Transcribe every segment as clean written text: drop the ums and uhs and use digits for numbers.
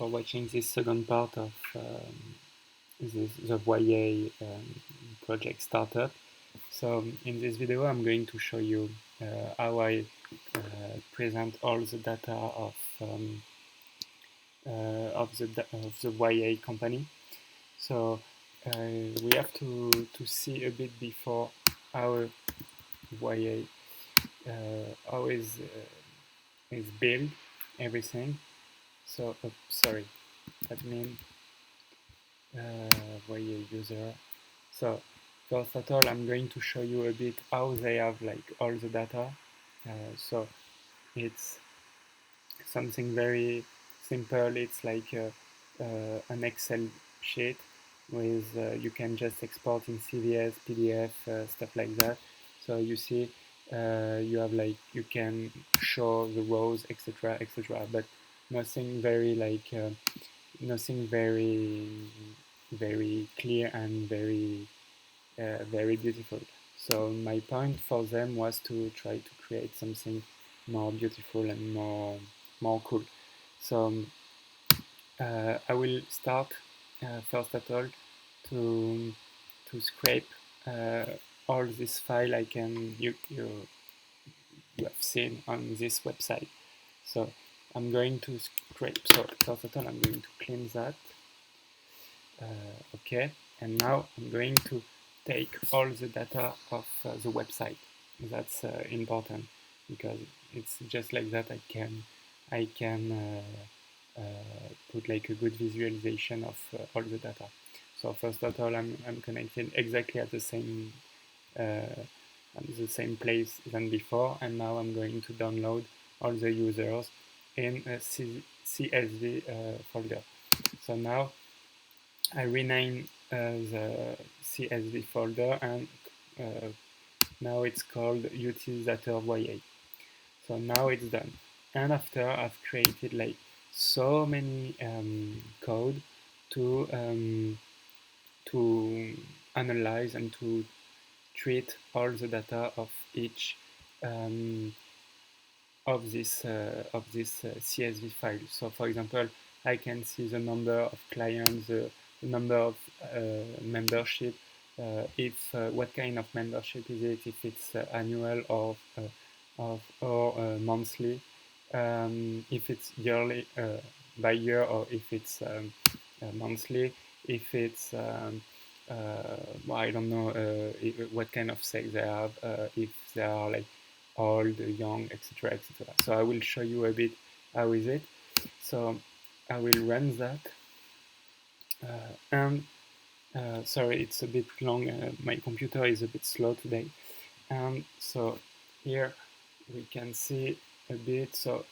for watching this second part of the Voyey project startup. So in this video I'm going to show you how I present all the data of the Voyey company. So we have to see a bit before how Voyey how is built everything. So sorry, admin Voyey user. So first of all, I'm going to show you a bit how they have like all the data. So it's something very simple. It's like an Excel sheet with you can just export in CVS, PDF, stuff like that. So you see, you have like you can show the rows, etc., etc., but nothing very like nothing very clear and very beautiful. So my point for them was to try to create something more beautiful and more cool. So I will start first of all to scrape all this file you have seen on this website. So I'm going to scrape. So first of all, I'm going to clean that. Okay, and now I'm going to take all the data of the website. That's important because it's just like that I can put like a good visualization of all the data. So first of all, I'm connected exactly at the same place than before, and now I'm going to download all the users in a CSV folder. So now I rename the CSV folder, and now it's called Utilisator Voyey. So now it's done. And after I've created like so many code to analyze and to treat all the data of each of this CSV file. So for example, I can see the number of clients, the number of membership, if what kind of membership is it, if it's annual or monthly, if it's yearly by year, or if it's monthly, if it's well, I don't know what kind of sex they have, if they are like old, young, etc., etc. So I will show you a bit how is it. So I will run that, and sorry, it's a bit long. My computer is a bit slow today, and so here we can see a bit. So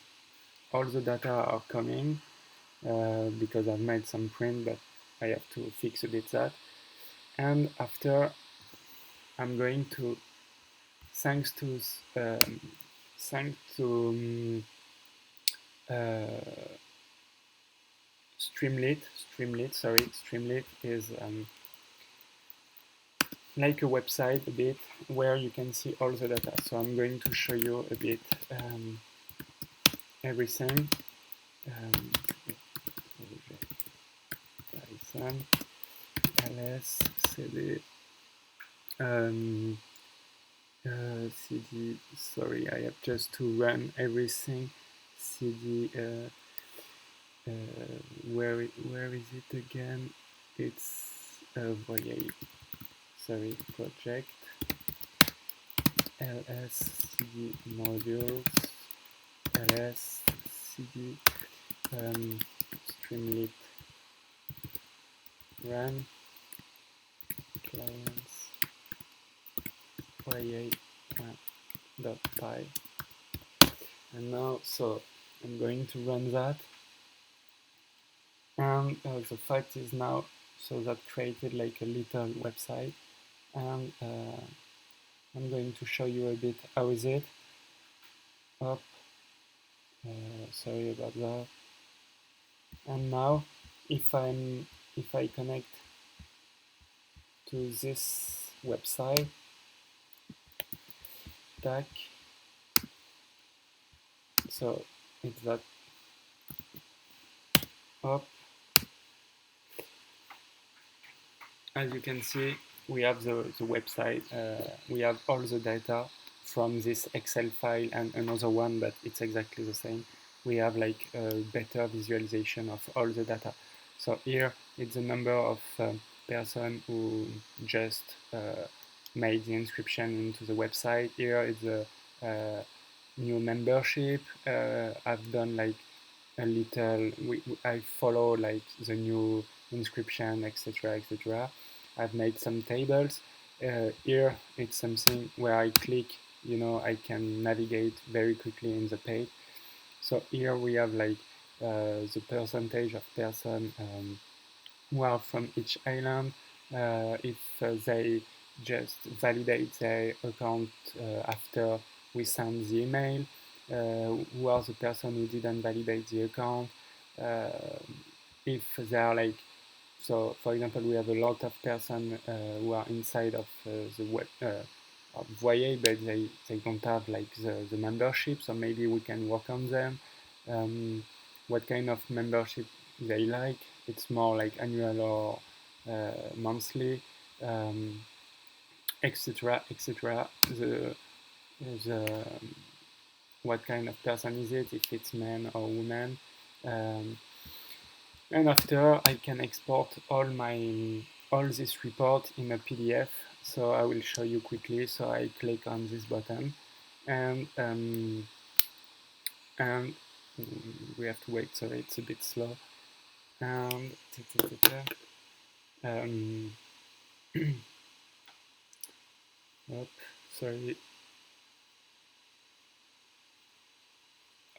all the data are coming because I've made some print, but I have to fix a bit that. And after, I'm going to, thanks to Streamlit is like a website a bit where you can see all the data. So I'm going to show you a bit everything. Python, ls, cd, cd, sorry, I have just to run everything. cd, where is it again? It's Voyey, sorry, project, ls, cd modules, ls, cd, streamlit, run, clients, voyey.py, and now, so I'm going to run that, and the fact is now, so that created like a little website, and I'm going to show you a bit how is it. Up, sorry about that. And now, if I connect to this website, tac, so it's that up. As you can see, we have the website. We have all the data from this Excel file and another one, but it's exactly the same. We have like a better visualization of all the data. So here it's the number of person who just made the inscription into the website. Here is the new membership. I've done like a little, I follow like the new inscription, etc., etc. I've made some tables. Here it's something where I click, I can navigate very quickly in the page. So here we have like the percentage of person who are from each island. If they just validate their account after we send the email, who are the person who didn't validate the account, uh, if they are like, so for example, we have a lot of person who are inside of the web of Voyey, but they don't have like the membership, so maybe we can work on them. What kind of membership they like? It's more like annual or monthly, etc., etc. The what kind of person is it? If it's man or woman. Um, and after I can export all this report in a PDF. So I will show you quickly. So I click on this button, and and we have to wait. Sorry, it's a bit slow. And um, up, sorry,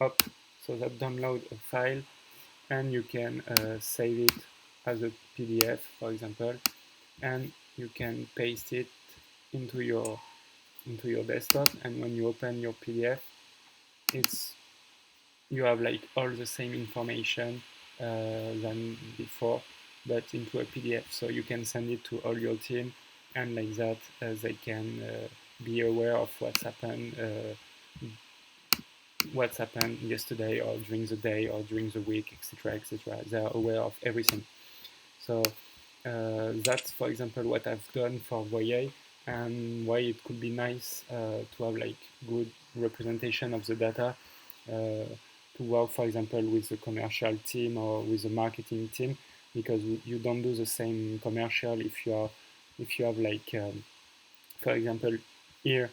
up. So that download a file, and you can save it as a PDF, for example, and you can paste it into your desktop. And when you open your PDF, it's you have like all the same information than before, but into a PDF. So you can send it to all your team, and like that they can be aware of what's happened yesterday or during the day or during the week, etc., etc. They are aware of everything. So that's, for example, what I've done for Voyey, and why it could be nice to have like good representation of the data, to work, for example, with the commercial team or with the marketing team, because you don't do the same commercial if you have like, for example, here.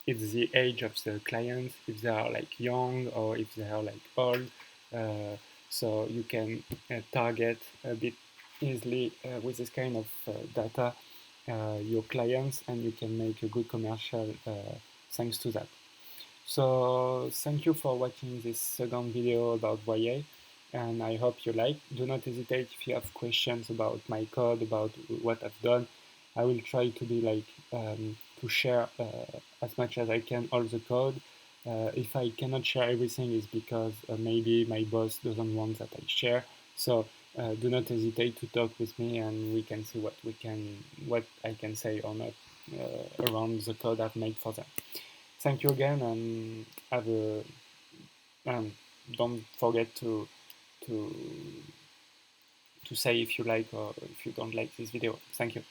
It's the age of the clients, if they are like young or if they are like old. Uh, so you can target a bit easily with this kind of data your clients, and you can make a good commercial thanks to that. So thank you for watching this second video about Voyey, and I hope you like. Do not hesitate if you have questions about my code, about what I've done. I will try to be like to share as much as I can all the code. If I cannot share everything, it's because maybe my boss doesn't want that I share. So do not hesitate to talk with me, and we can see what I can say or not around the code I've made for them. Thank you again, and have a don't forget to to say if you like or if you don't like this video. Thank you.